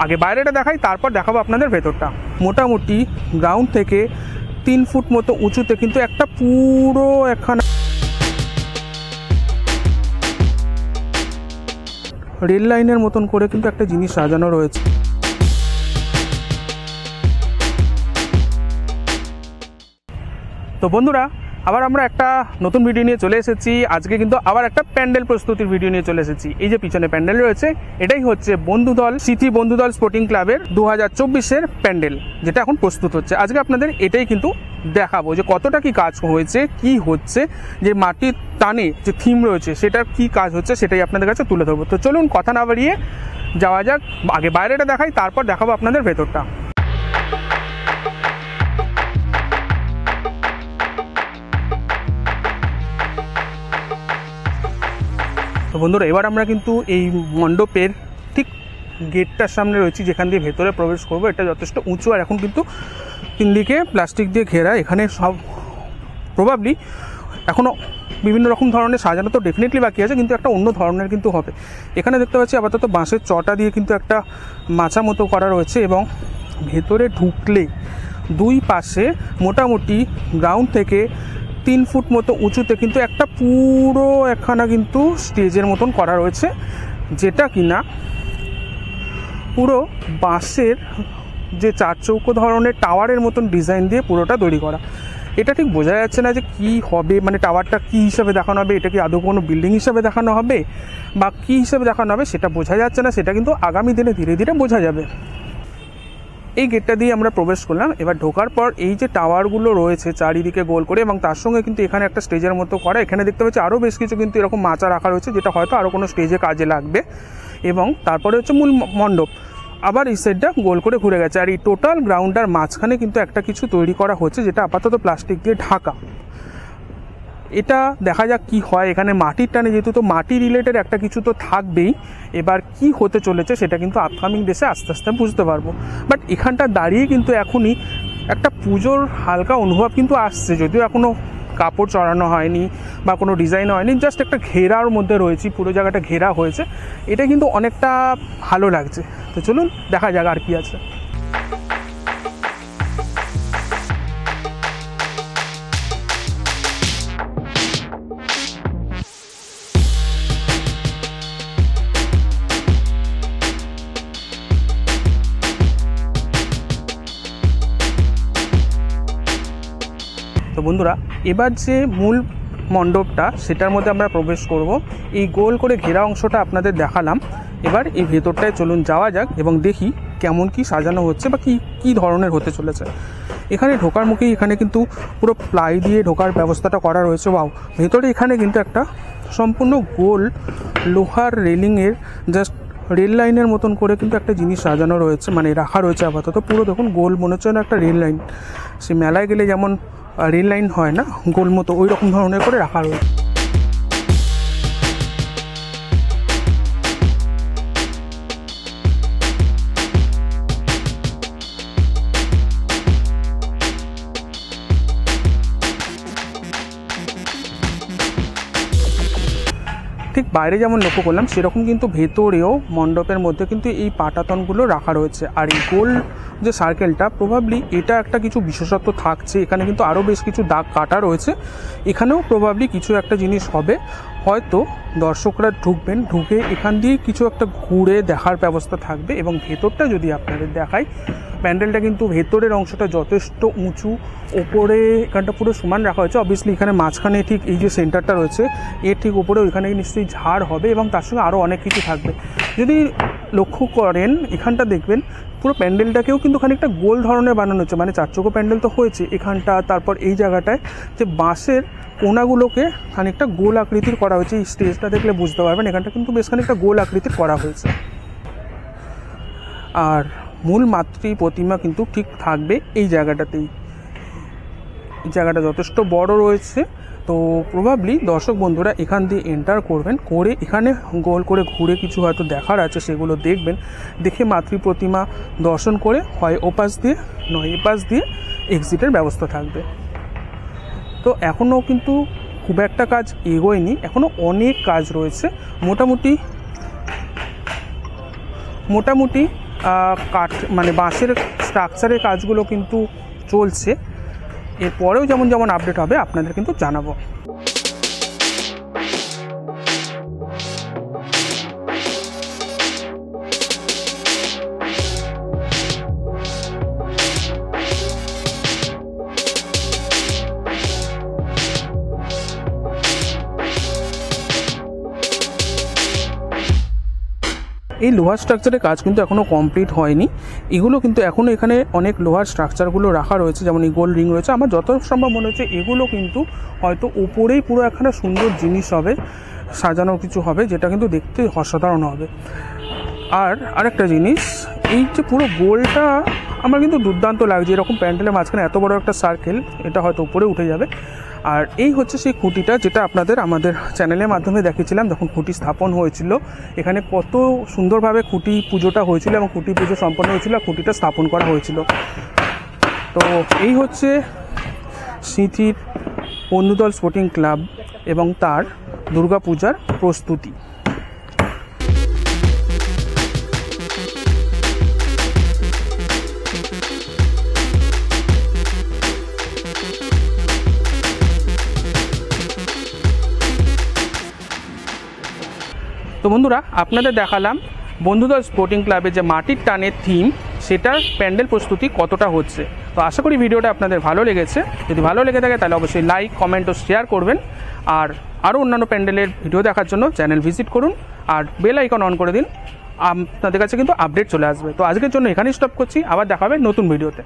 আগে বাইরেটা দেখাই, তারপর দেখাবো আপনাদের ভেতরটা। মোটামুটি গ্রাউন্ড থেকে 3 ফুট মতো উঁচুতে কিন্তু একটা পুরো একখানা রেল লাইনের মতন করে কিন্তু একটা জিনিস সাজানো রয়েছে। তো বন্ধুরা, আবার আমরা একটা নতুন ভিডিও নিয়ে চলে এসেছি। আজকে কিন্তু আবার একটা প্যান্ডেল প্রস্তুতির ভিডিও নিয়ে চলে এসেছি। এই যে পিছনে প্যান্ডেল রয়েছে, এটাই হচ্ছে বন্ধুদল সিটি বন্ধুদল স্পোর্টিং ক্লাবের 2024-এর প্যান্ডেল, যেটা এখন প্রস্তুত হচ্ছে। আজকে আপনাদের এটাই কিন্তু দেখাবো যে কতটা কি কাজ হয়েছে, কি হচ্ছে, যে মাটির টানে যে থিম রয়েছে সেটার কি কাজ হচ্ছে, সেটাই আপনাদের কাছে তুলে ধরবো। তো চলুন কথা না বাড়িয়ে যাওয়া যাক। আগে বাইরেটা দেখাই, তারপর দেখাবো আপনাদের ভেতরটা। তো বন্ধুরা, এবার আমরা কিন্তু এই মণ্ডপের ঠিক গেটটার সামনে রয়েছি, যেখান দিয়ে ভেতরে প্রবেশ করব। এটা যথেষ্ট উঁচু, আর এখন কিন্তু 3 দিকে প্লাস্টিক দিয়ে ঘেরা। এখানে সব প্রবাবলি এখনও বিভিন্ন রকম ধরনের সাজানো তো ডেফিনেটলি বাকি আছে, কিন্তু একটা অন্য ধরনের কিন্তু হবে। এখানে দেখতে পাচ্ছি আপাতত বাঁশের চটা দিয়ে কিন্তু একটা মাচা মতো করা রয়েছে, এবং ভেতরে ঢুকলে 2 পাশে মোটামুটি গ্রাউন্ড থেকে 3 ফুট মতো উঁচুতে কিন্তু একটা পুরো একখানা কিন্তু স্টেজের মতন করা রয়েছে, যেটা কিনা পুরো বাঁশের যে 4 চৌকো ধরনের টাওয়ারের মতন ডিজাইন দিয়ে পুরোটা তৈরি করা। এটা ঠিক বোঝা যাচ্ছে না যে কি হবে, মানে টাওয়ারটা কি হিসাবে দেখানো হবে, এটা কি আদৌ কোনো বিল্ডিং হিসাবে দেখানো হবে বা কি হিসাবে দেখানো হবে সেটা বোঝা যাচ্ছে না। সেটা কিন্তু আগামী দিনে ধীরে ধীরে বোঝা যাবে। এই গেটটা দিয়ে আমরা প্রবেশ করলাম। এবার ঢোকার পর এই যে টাওয়ারগুলো রয়েছে চারিদিকে গোল করে, এবং তার সঙ্গে কিন্তু এখানে একটা স্টেজের মতো করা। এখানে দেখতে পাচ্ছি আরও বেশ কিছু কিন্তু এরকম মাচা রাখা রয়েছে, যেটা হয়তো আরও কোনো স্টেজে কাজে লাগবে। এবং তারপরে হচ্ছে মূল মণ্ডপ। আবার এই সাইডটা গোল করে ঘুরে গেছে, আর এই টোটাল গ্রাউন্ডটার মাঝখানে কিন্তু একটা কিছু তৈরি করা হচ্ছে, যেটা আপাতত প্লাস্টিক দিয়ে ঢাকা। এটা দেখা যাক কি হয়। এখানে মাটির টানে যেহেতু, তো মাটি রিলেটেড একটা কিছু তো থাকবেই। এবার কি হতে চলেছে সেটা কিন্তু আপকামিং ডেসে আস্তে আস্তে বুঝতে পারবো। বাট এখানটা দাঁড়িয়ে কিন্তু এখনই একটা পুজোর হালকা অনুভব কিন্তু আসছে, যদিও এখনও কাপড় চড়ানো হয়নি বা কোনো ডিজাইন হয়নি, জাস্ট একটা ঘেরার মধ্যে রয়েছি, পুরো জায়গাটা ঘেরা হয়েছে। এটা কিন্তু অনেকটা ভালো লাগছে। তো চলুন দেখা যাক আর কি আছে। তো বন্ধুরা, এবার যে মূল মণ্ডপটা সেটার মধ্যে আমরা প্রবেশ করব। এই গোল করে ঘেরা অংশটা আপনাদের দেখালাম। এবার এই ভেতরটায় চলুন যাওয়া যাক এবং দেখি কেমন কি সাজানো হচ্ছে বা কি ধরনের হতে চলেছে। এখানে ঢোকার মুখেই এখানে কিন্তু পুরো প্লাই দিয়ে ঢোকার ব্যবস্থাটা করা রয়েছে। ওয়াও, ভেতরে এখানে কিন্তু একটা সম্পূর্ণ গোল লোহার রেলিংয়ের জাস্ট রেল লাইনের মতন করে কিন্তু একটা জিনিস সাজানো রয়েছে, মানে রাখা রয়েছে আপাতত। পুরো দেখুন গোল, মনে হচ্ছে না একটা রেল লাইন। সে মেলায় গেলে যেমন রেল লাইন হয় না, গোল মতো ওই রকম ধরনের করে রাখা রয়েছে। ঠিক বাইরে যেমন লক্ষ্য করলাম, সেরকম কিন্তু ভেতরেও মণ্ডপের মধ্যে কিন্তু এই পাটাতনগুলো রাখা রয়েছে। আর এই গোল যে সার্কেলটা, প্রবাবলি এটা একটা কিছু বিশেষত্ব থাকছে। এখানে কিন্তু আরও বেশ কিছু দাগ কাটা রয়েছে। এখানেও প্রবাবলি কিছু একটা জিনিস হবে। হয়তো দর্শকরা ঢুকবেন, ঢুকে এখান দিয়ে কিছু একটা ঘুরে দেখার ব্যবস্থা থাকবে। এবং ভেতরটা যদি আপনাদের দেখাই, প্যান্ডেলটা কিন্তু ভেতরের অংশটা যথেষ্ট উঁচু, ওপরে এখানটা পুরো সমান রাখা হয়েছে। অবভিয়াসলি এখানে মাঝখানে ঠিক এই যে সেন্টারটা রয়েছে, এর ঠিক ওপরে ওইখানে নিশ্চয়ই ঝাড় হবে, এবং তার সঙ্গে আরও অনেক কিছু থাকবে। যদি লক্ষ্য করেন এখানটা দেখবেন পুরো প্যান্ডেলটাকেও কিন্তু খানিকটা গোল ধরনের বানানো হচ্ছে, মানে 4 চৌকো প্যান্ডেল তো হয়েছে এখানটা, তারপর এই জায়গাটায় যে বাঁশের কোনাগুলোকে খানিকটা গোল আকৃতির করা হয়েছে। এই স্টেজটা দেখলে বুঝতে পারবেন এখানটা কিন্তু বেশ খানিকটা গোল আকৃতির করা হয়েছে। আর মূল মাতৃ প্রতিমা কিন্তু ঠিক থাকবে এই জায়গাটাতেই। এই জায়গাটা যথেষ্ট বড় রয়েছে। তো প্রবাবলি দর্শক বন্ধুরা এখান দিয়ে এন্টার করবেন, করে এখানে গোল করে ঘুরে কিছু হয়তো দেখার আছে সেগুলো দেখবেন। দেখে মাতৃ প্রতিমা দর্শন করে হয় ওপাশ দিয়ে নয় এপাশ দিয়ে এক্সিটের ব্যবস্থা থাকবে। তো এখনও কিন্তু খুব একটা কাজ এগোয়নি, এখনও অনেক কাজ রয়েছে। মোটামুটি কাঠ মানে বাঁশের স্ট্রাকচারের কাজগুলো কিন্তু চলছে। এরপরেও যেমন যেমন আপডেট হবে আপনাদের কিন্তু জানাবো। এই লোহার স্ট্রাকচারের কাজ কিন্তু এখনও কমপ্লিট হয়নি। এগুলো কিন্তু এখনও এখানে অনেক লোহার স্ট্রাকচারগুলো রাখা রয়েছে, যেমন এই গোল রিং রয়েছে। আমার যত সম্ভব মনে হচ্ছে এগুলো কিন্তু হয়তো উপরেই পুরো একখানা সুন্দর জিনিস হবে, সাজানো কিছু হবে, যেটা কিন্তু দেখতে অসাধারণ হবে। আর আরেকটা জিনিস, এই যে পুরো গোলটা আমার কিন্তু দুর্দান্ত লাগছে। এরকম প্যান্ডেলের মাঝখানে এত বড় একটা সার্কেল, এটা হয়তো উপরে উঠে যাবে। আর এই হচ্ছে সেই খুঁটিটা, যেটা আপনাদের আমাদের চ্যানেলের মাধ্যমে দেখিয়েছিলাম যখন খুঁটি স্থাপন হয়েছিল। এখানে কত সুন্দরভাবে খুঁটি পুজোটা হয়েছিল এবং খুঁটি পুজো সম্পন্ন হয়েছিল, আর খুঁটিটা স্থাপন করা হয়েছিল। তো এই হচ্ছে সিঁথির বন্ধুদল স্পোর্টিং ক্লাব এবং তার দুর্গাপূজার প্রস্তুতি। তো বন্ধুরা, আপনাদের দেখালাম বন্ধুদল স্পোর্টিং ক্লাবের যে মাটির টানের থিম, সেটার প্যান্ডেল প্রস্তুতি কতটা হচ্ছে। তো আশা করি ভিডিওটা আপনাদের ভালো লেগেছে। যদি ভালো লেগে থাকে তাহলে অবশ্যই লাইক, কমেন্ট ও শেয়ার করবেন। আর আরও অন্যান্য প্যান্ডেলের ভিডিও দেখার জন্য চ্যানেল ভিজিট করুন আর বেল আইকন অন করে দিন, আপনাদের কাছে কিন্তু আপডেট চলে আসবে। তো আজকের জন্য এখানেই স্টপ করছি, আবার দেখা হবে নতুন ভিডিওতে।